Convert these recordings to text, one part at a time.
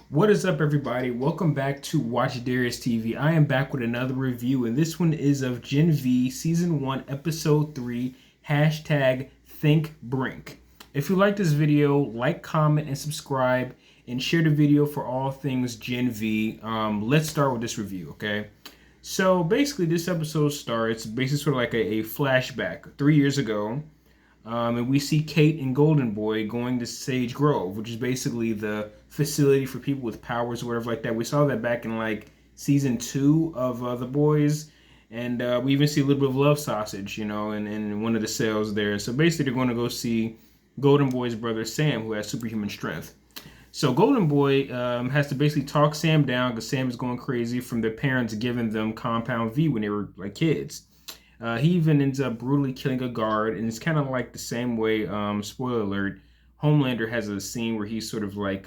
What is up, everybody? Welcome back to Watch Darius TV. I am back with another review, and this one is of Gen V Season 1, Episode 3, hashtag Think Brink. If you like this video, like, comment, and subscribe, and share the video for all things Gen V. Let's start with this review, okay? So basically, this episode starts basically sort of like a flashback 3 years ago. And we see Kate and Golden Boy going to Sage Grove, which is basically the facility for people with powers or whatever like that. We saw that back in like season 2 of The Boys. And we even see a little bit of love sausage, in one of the cells there. So basically, they're going to go see Golden Boy's brother Sam, who has superhuman strength. So Golden Boy has to basically talk Sam down because Sam is going crazy from their parents giving them Compound V when they were like kids. He even ends up brutally killing a guard, and it's kind of like the same way. Spoiler alert: Homelander has a scene where he sort of like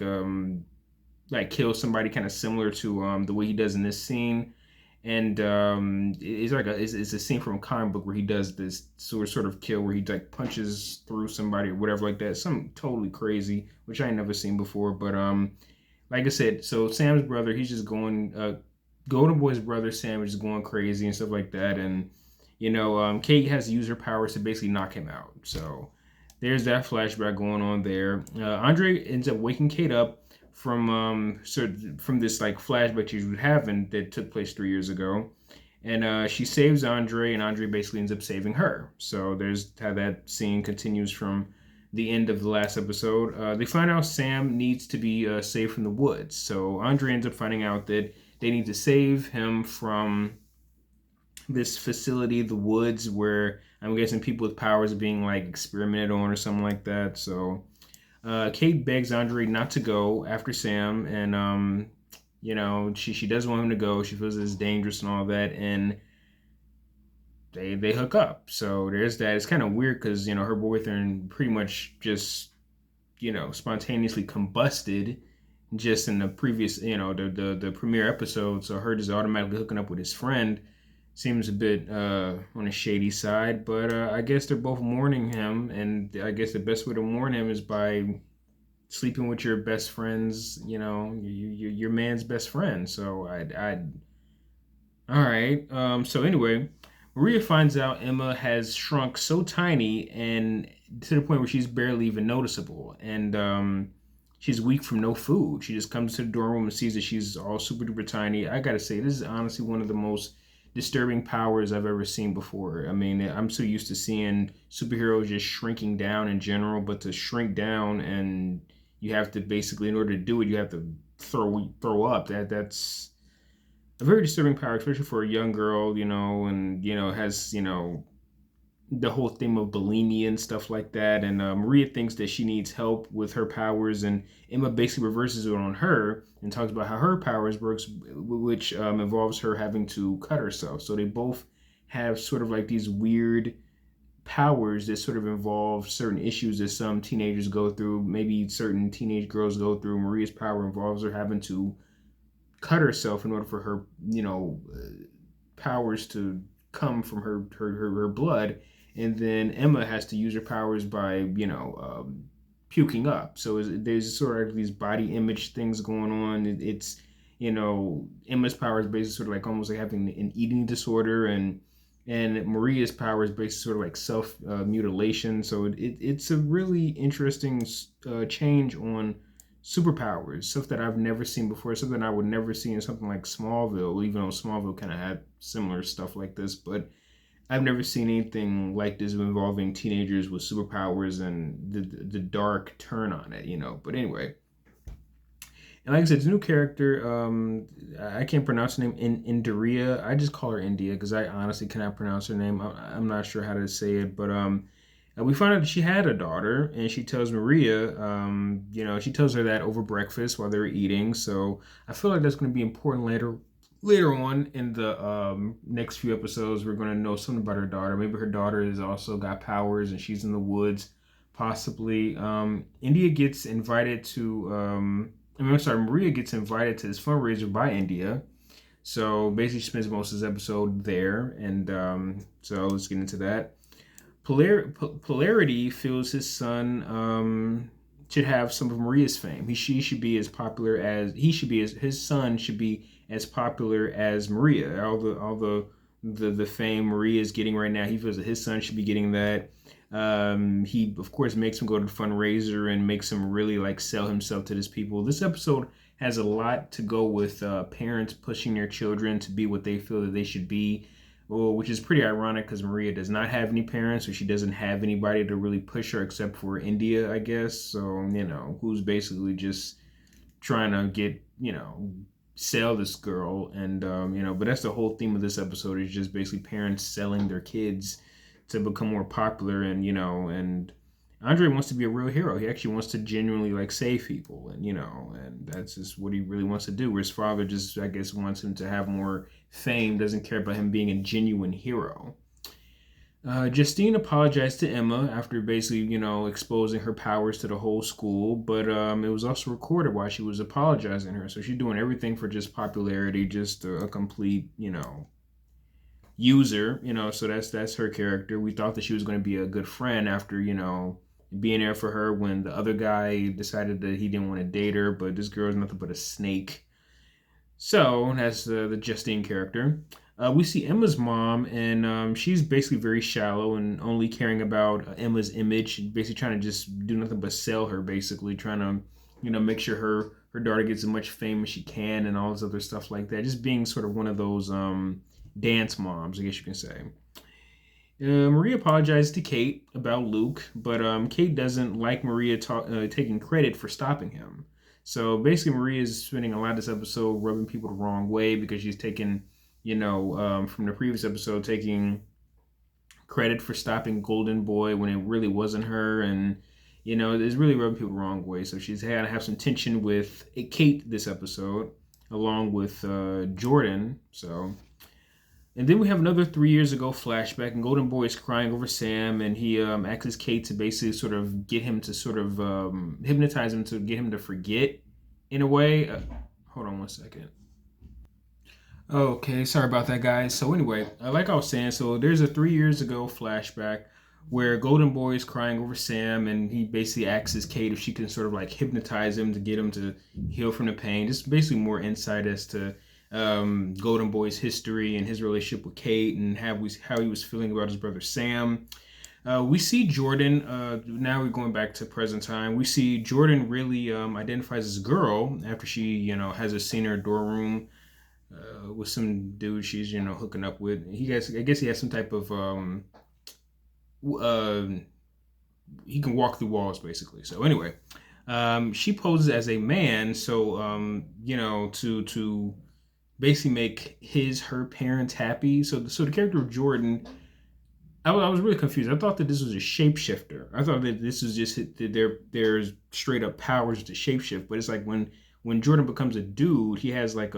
kills somebody, kind of similar to the way he does in this scene. And it's a scene from a comic book where he does this sort of kill where he like punches through somebody or whatever like that. Something totally crazy, which I ain't never seen before. But like I said, so Sam's brother, he's just going. Golden Boy's brother Sam is just going crazy and stuff like that, and Kate has to use her powers to basically knock him out. So there's that flashback going on there. Andre ends up waking Kate up from this like flashback she was having that took place 3 years ago, and she saves Andre, and Andre basically ends up saving her. So there's how that scene continues from the end of the last episode. They find out Sam needs to be saved from the woods. So Andre ends up finding out that they need to save him from this facility, the woods, where I'm guessing people with powers are being like experimented on or something like that. So Kate begs Andre not to go after Sam, and she doesn't want him to go. She feels it's dangerous and all that, and they hook up. So there's that. It's kind of weird because her boyfriend pretty much just spontaneously combusted just in the previous the premiere episode. So her just automatically hooking up with his friend seems a bit on the shady side, but I guess they're both mourning him, and I guess the best way to mourn him is by sleeping with your best friend's, your man's best friend. So all right. So anyway, Maria finds out Emma has shrunk so tiny and to the point where she's barely even noticeable, and she's weak from no food. She just comes to the dorm room and sees that she's all super duper tiny. I gotta say, this is honestly one of the most disturbing powers I've ever seen before. I mean, I'm so used to seeing superheroes just shrinking down in general, but to shrink down and you have to basically, in order to do it, you have to throw up. That's a very disturbing power, especially for a young girl, and has the whole theme of bulimia and stuff like that. And Maria thinks that she needs help with her powers, and Emma basically reverses it on her and talks about how her powers works, which involves her having to cut herself. So they both have sort of like these weird powers that sort of involve certain issues that some teenagers go through. Maybe certain teenage girls go through. Maria's power involves her having to cut herself in order for her, powers to come from her blood, and then Emma has to use her powers by puking up. So there's sort of these body image things going on. It's Emma's power is basically sort of like almost like having an eating disorder, and Maria's power is basically sort of like self mutilation. So it's a really interesting change on superpowers, stuff that I've never seen before, something I would never see in something like Smallville, even though Smallville kind of had similar stuff like this. But I've never seen anything like this involving teenagers with superpowers and the dark turn on it, But anyway, and like I said, it's a new character. I can't pronounce her name. India. I just call her India because I honestly cannot pronounce her name. I'm not sure how to say it, but and we find out that she had a daughter, and she tells Maria, she tells her that over breakfast while they were eating. So I feel like that's going to be important later on in the next few episodes. We're going to know something about her daughter. Maybe her daughter has also got powers, and she's in the woods, possibly. India gets invited to. I'm sorry, Maria gets invited to this fundraiser by India. So basically, she spends most of this episode there, and so let's get into that. Polarity feels his son should have some of Maria's fame. She should be as popular as he should be. As his son should be as popular as Maria. All the fame Maria is getting right now, he feels that his son should be getting that. He of course makes him go to the fundraiser and makes him really like sell himself to these people. This episode has a lot to go with parents pushing their children to be what they feel that they should be. Well, which is pretty ironic because Maria does not have any parents, or she doesn't have anybody to really push her except for India, I guess. So, who's basically just trying to get, sell this girl. And, but that's the whole theme of this episode, is just basically parents selling their kids to become more popular. And Andre wants to be a real hero. He actually wants to genuinely like save people, and that's just what he really wants to do. Where his father just, I guess, wants him to have more fame, doesn't care about him being a genuine hero. Justine apologized to Emma after basically, exposing her powers to the whole school, but it was also recorded while she was apologizing to her. So she's doing everything for just popularity, just a complete, user, so that's her character. We thought that she was going to be a good friend after, being there for her when the other guy decided that he didn't want to date her, but this girl is nothing but a snake. So that's the Justine character. We see Emma's mom, and she's basically very shallow and only caring about Emma's image, basically trying to just do nothing but sell her, basically trying to, make sure her daughter gets as much fame as she can and all this other stuff like that. Just being sort of one of those dance moms, I guess you can say. Maria apologized to Kate about Luke, but Kate doesn't like Maria taking credit for stopping him. So basically, Maria is spending a lot of this episode rubbing people the wrong way because she's taking, from the previous episode, taking credit for stopping Golden Boy when it really wasn't her. And, it's really rubbing people the wrong way. So she's had to have some tension with Kate this episode, along with Jordan. So... And then we have another 3 years ago flashback, and Golden Boy is crying over Sam, and he asks Kate to basically sort of get him to sort of hypnotize him to get him to forget, in a way. Hold on one second. Okay, sorry about that, guys. So anyway, like I was saying, so there's a 3 years ago flashback where Golden Boy is crying over Sam, and he basically asks Kate if she can sort of like hypnotize him to get him to heal from the pain. Just basically more insight as to Golden Boy's history and his relationship with Kate, and how he was feeling about his brother Sam. We see Jordan, now we're going back to present time. We see Jordan really identifies as a girl after she, has a scene in her dorm room with some dude she's, hooking up with. I guess he has some type of, he can walk through walls, basically. So anyway, she poses as a man, so, to basically make her parents happy. So the character of Jordan, I was really confused. I thought that this was a shapeshifter. I thought that this was just there's straight up powers to shapeshift. But it's like when Jordan becomes a dude, he has like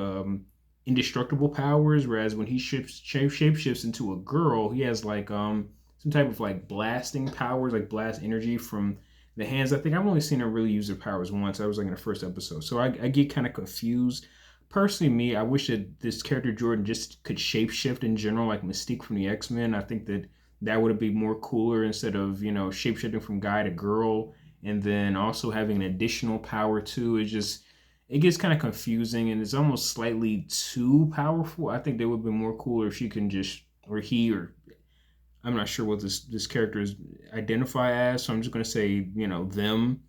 indestructible powers, whereas when he shapeshifts into a girl, he has like some type of like blasting powers, like blast energy from the hands. I think I've only seen her really use her powers once. I was like in the first episode, so I get kind of confused. Personally, me, I wish that this character Jordan just could shapeshift in general, like Mystique from the X-Men. I think that would be more cooler instead of, shapeshifting from guy to girl, and then also having an additional power too. It gets kind of confusing, and it's almost slightly too powerful. I think that would be more cooler if she can just, or he, or I'm not sure what this character is identify as, so I'm just gonna say, them.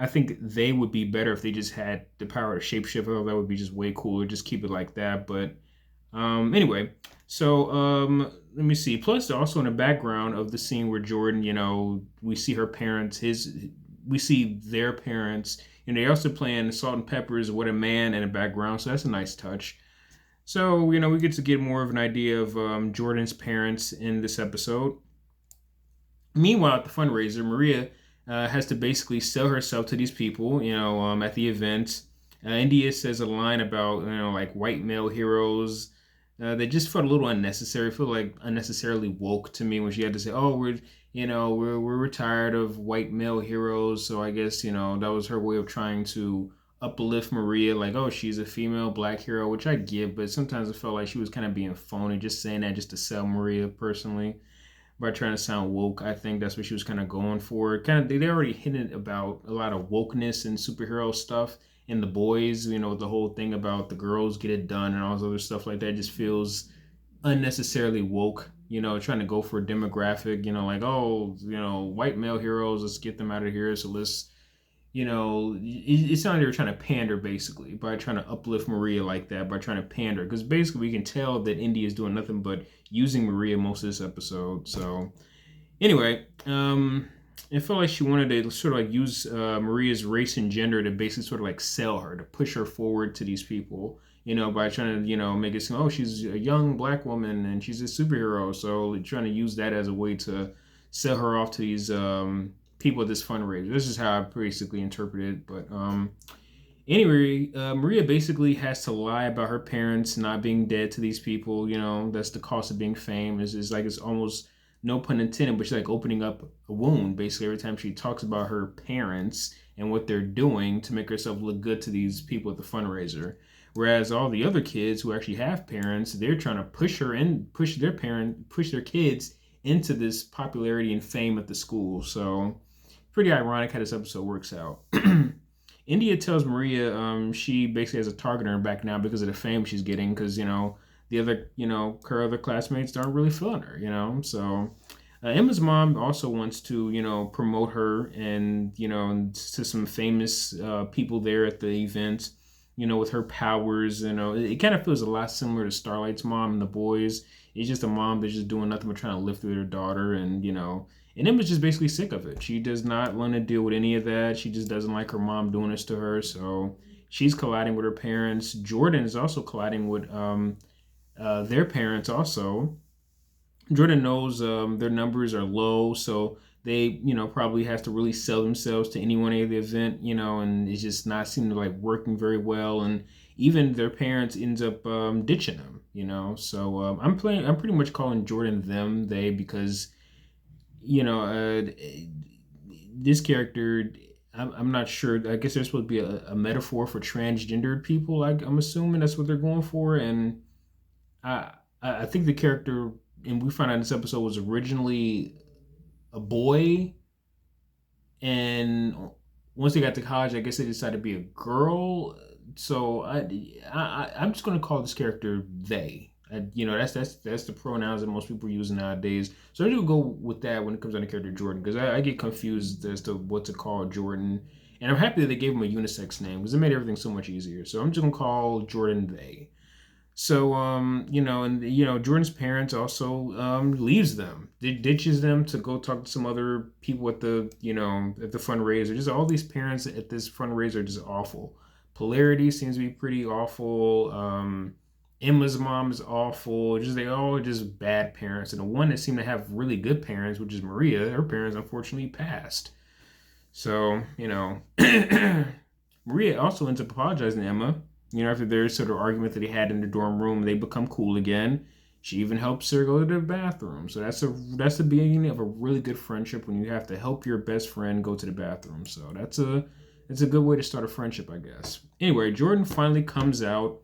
I think they would be better if they just had the power to shapeshift. Oh, that would be just way cooler. Just keep it like that. But anyway, so let me see. Plus, also in the background of the scene where Jordan, we see her parents. We see their parents, and they also playing Salt and Pepper's "What a Man" in the background. So that's a nice touch. So we get to get more of an idea of Jordan's parents in this episode. Meanwhile, at the fundraiser, Maria has to basically sell herself to these people, at the event. India says a line about, like white male heroes. They just felt a little unnecessary. Feel like unnecessarily woke to me when she had to say, "Oh, we're tired of white male heroes." So I guess that was her way of trying to uplift Maria, like, oh, she's a female black hero, which I get, but sometimes I felt like she was kind of being phony, just saying that just to sell Maria personally. by trying to sound woke. I think that's what she was kind of going for. Kind of, they already hinted about a lot of wokeness and superhero stuff in the boys. The whole thing about the girls get it done and all this other stuff like that just feels unnecessarily woke. Trying to go for a demographic. Like, oh, white male heroes. Let's get them out of here. So let's it's not like they're trying to pander basically by trying to uplift Maria like that, by trying to pander. Because basically we can tell that India is doing nothing but using Maria most of this episode. So anyway, it felt like she wanted to sort of like use Maria's race and gender to basically sort of like sell her, to push her forward to these people. By trying to, make it seem, oh, she's a young black woman and she's a superhero. So trying to use that as a way to sell her off to these people at this fundraiser. This is how I basically interpret it. But anyway, Maria basically has to lie about her parents not being dead to these people. That's the cost of being famous. It's like it's almost, no pun intended, but she's like opening up a wound basically every time she talks about her parents and what they're doing to make herself look good to these people at the fundraiser. Whereas all the other kids who actually have parents, they're trying to push push their kids into this popularity and fame at the school. So pretty ironic how this episode works out. India tells Maria she basically has a target on her back now because of the fame she's getting, because the other her other classmates aren't really feeling her. So Emma's mom also wants to promote her and to some famous people there at the event. With her powers. It kind of feels a lot similar to Starlight's mom and the boys. It's just a mom that's just doing nothing but trying to live through their daughter, and Emma's just basically sick of it. She does not want to deal with any of that. She just doesn't like her mom doing this to her, so she's colliding with her parents. Jordan is also colliding with their parents also. Jordan knows their numbers are low, so they, probably has to really sell themselves to anyone at the event, and it's just not seeming to like working very well. And even their parents ends up ditching them, So I'm pretty much calling Jordan them, they, because, this character, I'm not sure. I guess there's supposed to be a metaphor for transgendered people. I'm assuming that's what they're going for, and I think the character, and we find out in this episode, was originally a boy, and once they got to college, I guess they decided to be a girl. So I'm just gonna call this character they. That's the pronouns that most people are using nowadays. So I'm just gonna go with that when it comes down to character Jordan, because I get confused as to what to call Jordan, and I'm happy that they gave him a unisex name because it made everything so much easier. So I'm just gonna call Jordan they. So, Jordan's parents also leaves them, ditches them to go talk to some other people at the, at the fundraiser. Just all these parents at this fundraiser are just awful. Polarity seems to be pretty awful. Emma's mom is awful. They all are just bad parents. And the one that seemed to have really good parents, which is Maria, her parents unfortunately passed. So, Maria also ends up apologizing to Emma. After their sort of argument that they had in the dorm room, they become cool again. She even helps her go to the bathroom. So that's the beginning of a really good friendship, when you have to help your best friend go to the bathroom. So that's a good way to start a friendship, I guess. Anyway, Jordan finally comes out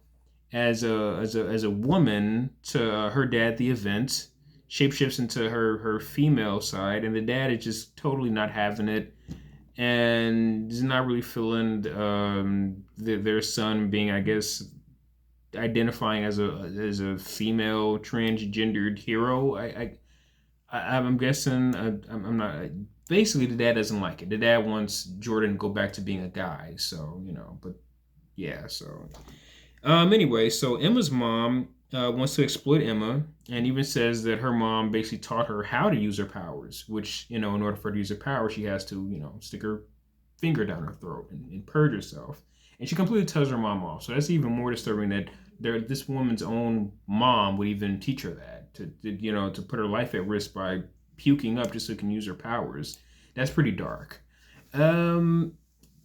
as a woman to her dad at the event, shapeshifts into her female side, and the dad is just totally not having it, and is not really feeling their son being, I guess, identifying as a female transgendered hero. I'm guessing, I'm not. Basically, the dad doesn't like it. The dad wants Jordan to go back to being a guy. So but yeah. So anyway, so Emma's mom wants to exploit Emma, and even says that her mom basically taught her how to use her powers, which, in order for her to use her power, she has to, stick her finger down her throat and purge herself. And she completely tells her mom off. So that's even more disturbing, that this woman's own mom would even teach her that, to put her life at risk by puking up just so she can use her powers. That's pretty dark.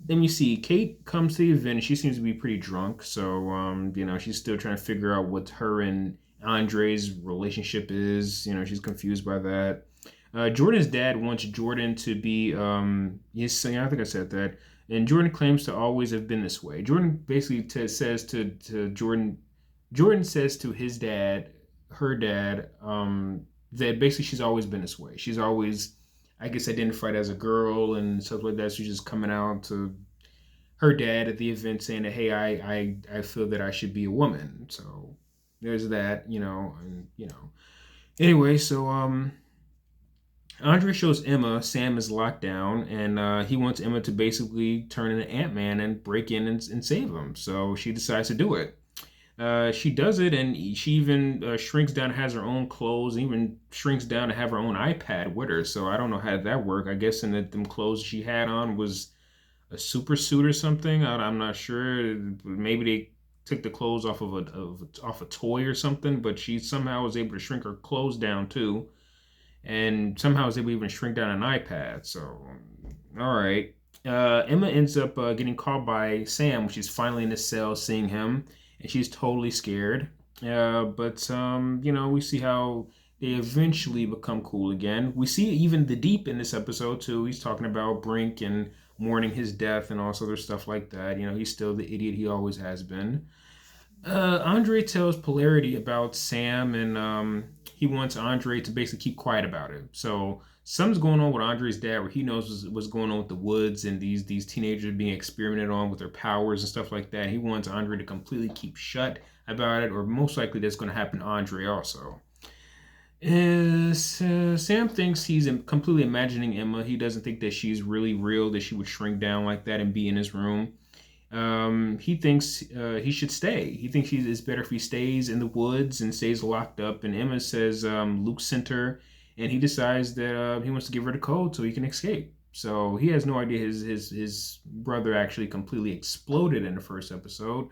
Then you see Kate comes to the event, and she seems to be pretty drunk. So, she's still trying to figure out what her and Andre's relationship is. She's confused by that. Jordan's dad wants Jordan to be his son. I think I said that. And Jordan claims to always have been this way. Jordan basically says to Jordan says to his dad, her dad, that basically she's always been this way. She's always, I guess, identified as a girl and stuff like that. She's just coming out to her dad at the event saying that, hey, I feel that I should be a woman. So there's that, and Anyway, so Andre shows Emma Sam is locked down, and he wants Emma to basically turn into Ant-Man and break in and save him. So she decides to do it. She does it, and she even shrinks down, has her own clothes, even shrinks down to have her own iPad with her. So I don't know how that worked. I guess in them clothes she had on was a super suit or something. I'm not sure. Maybe they took the clothes off off a toy or something. But she somehow was able to shrink her clothes down too, and somehow was able to even shrink down an iPad. So, all right. Emma ends up getting called by Sam, which is finally in the cell, seeing him, and she's totally scared. But we see how they eventually become cool again. We see even the Deep in this episode too. He's talking about Brink and mourning his death and all this other stuff like that. He's still the idiot he always has been. Andre tells Polarity about Sam, and he wants Andre to basically keep quiet about it. So something's going on with Andre's dad, where he knows what's going on with the woods and these teenagers being experimented on with their powers and stuff like that. He wants Andre to completely keep shut about it, or most likely that's going to happen to Andre also. Sam thinks he's completely imagining Emma. He doesn't think that she's really real, that she would shrink down like that and be in his room. He thinks he should stay. He thinks it's better if he stays in the woods and stays locked up. And Emma says Luke sent her, and he decides that he wants to give her the code so he can escape. So he has no idea his brother actually completely exploded in the first episode,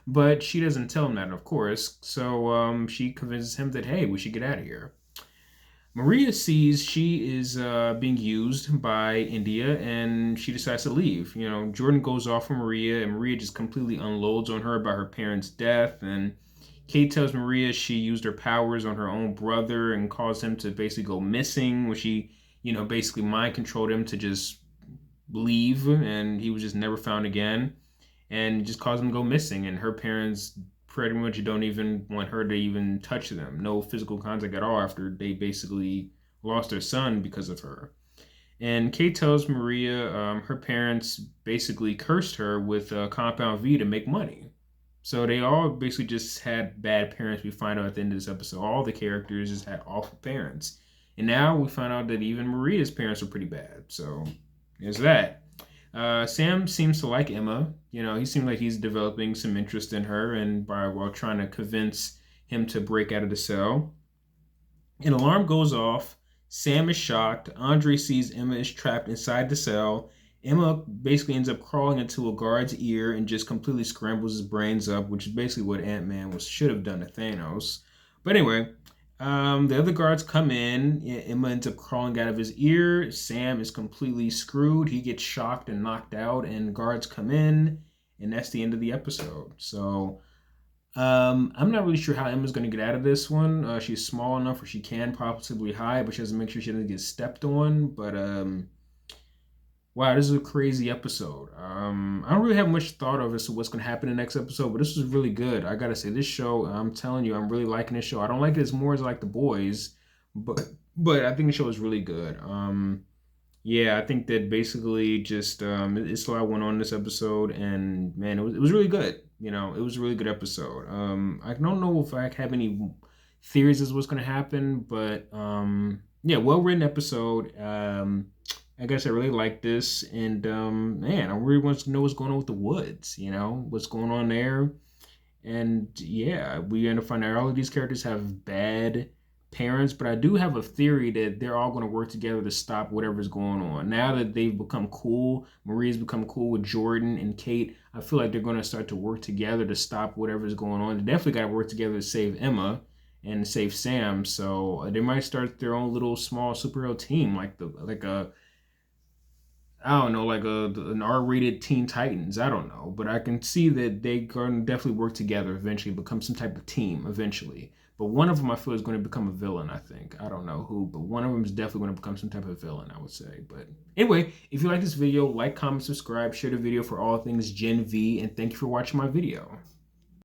but she doesn't tell him that, of course. So she convinces him that, hey, we should get out of here. Maria sees she is being used by India, and she decides to leave. Jordan goes off for Maria, and Maria just completely unloads on her about her parents' death. And Kate tells Maria she used her powers on her own brother and caused him to basically go missing, where she, basically mind controlled him to just leave, and he was just never found again, and just caused him to go missing. And her parents pretty much don't even want her to even touch them. No physical contact at all after they basically lost their son because of her. And Kate tells Maria her parents basically cursed her with Compound V to make money. So they all basically just had bad parents. We find out at the end of this episode, all the characters just had awful parents. And now we find out that even Maria's parents are pretty bad. So there's that. Sam seems to like Emma. He seems like he's developing some interest in her, and while trying to convince him to break out of the cell. An alarm goes off. Sam is shocked. Andre sees Emma is trapped inside the cell. Emma basically ends up crawling into a guard's ear and just completely scrambles his brains up, which is basically what Ant-Man should have done to Thanos. But anyway, the other guards come in. Emma ends up crawling out of his ear. Sam is completely screwed. He gets shocked and knocked out, and guards come in, and that's the end of the episode. So I'm not really sure how Emma's going to get out of this one. She's small enough where she can possibly hide, but she has to make sure she doesn't get stepped on. But wow, this is a crazy episode. I don't really have much thought of as to what's going to happen in the next episode, but this was really good. I gotta say, this show, I'm telling you, I'm really liking this show. I don't like it as more as like The Boys, but I think the show is really good. Yeah, I think that basically just it's a lot went on in this episode, and man, it was really good. It was a really good episode. I don't know if I have any theories as what's going to happen, but yeah, well written episode. I guess I really like this, and man, I really want to know what's going on with the woods. What's going on there, and yeah, we end up finding out all of these characters have bad parents, but I do have a theory that they're all going to work together to stop whatever's going on. Now that they've become cool, Maria's become cool with Jordan and Kate, I feel like they're going to start to work together to stop whatever's going on. They definitely got to work together to save Emma and save Sam. So they might start their own little small superhero team, I don't know, like an R-rated Teen Titans. I don't know, but I can see that they're going to definitely work together eventually, become some type of team eventually. But one of them I feel is going to become a villain, I think. I don't know who, but one of them is definitely going to become some type of villain, I would say. But anyway, if you like this video, like, comment, subscribe, share the video for all things Gen V, and thank you for watching my video.